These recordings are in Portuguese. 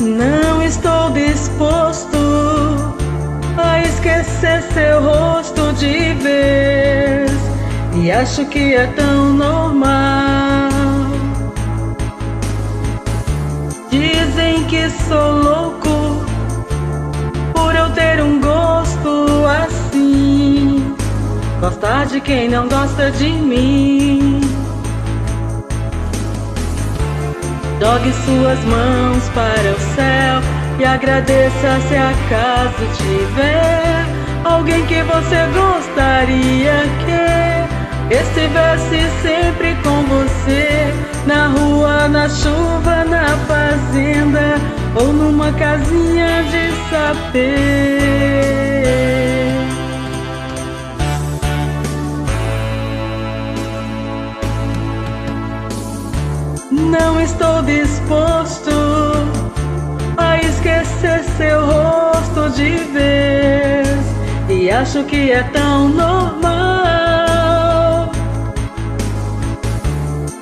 Não estou disposto a esquecer seu rosto de vez, e acho que é tão normal. Dizem que sou louco por eu ter um gosto assim, gostar de quem não gosta de mim. Jogue suas mãos para o céu e agradeça se acaso tiver alguém que você gostaria que estivesse sempre com você, na rua, na chuva, na fazenda ou numa casinha de sapê. Não estou disposto a esquecer seu rosto de vez, e acho que é tão normal.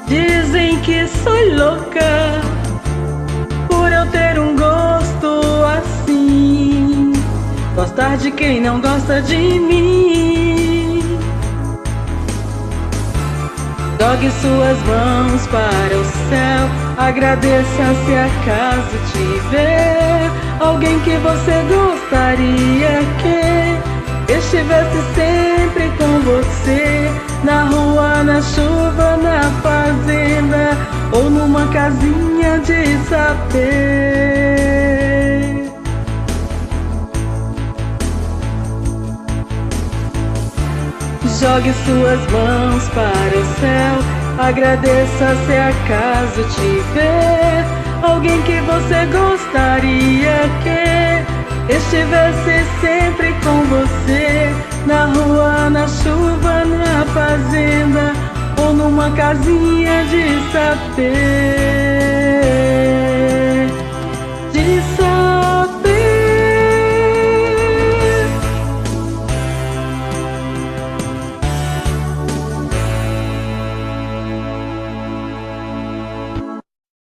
Dizem que sou louca por eu ter um gosto assim, gostar de quem não gosta de mim. Jogue suas mãos para o céu, agradeça se acaso tiver alguém que você gostaria que estivesse sempre com você, na rua, na chuva, na fazenda ou numa casinha de sapê. Jogue suas mãos para o céu, agradeça se acaso tiver alguém que você gostaria que estivesse sempre com você, na rua, na chuva, na fazenda ou numa casinha de sapê.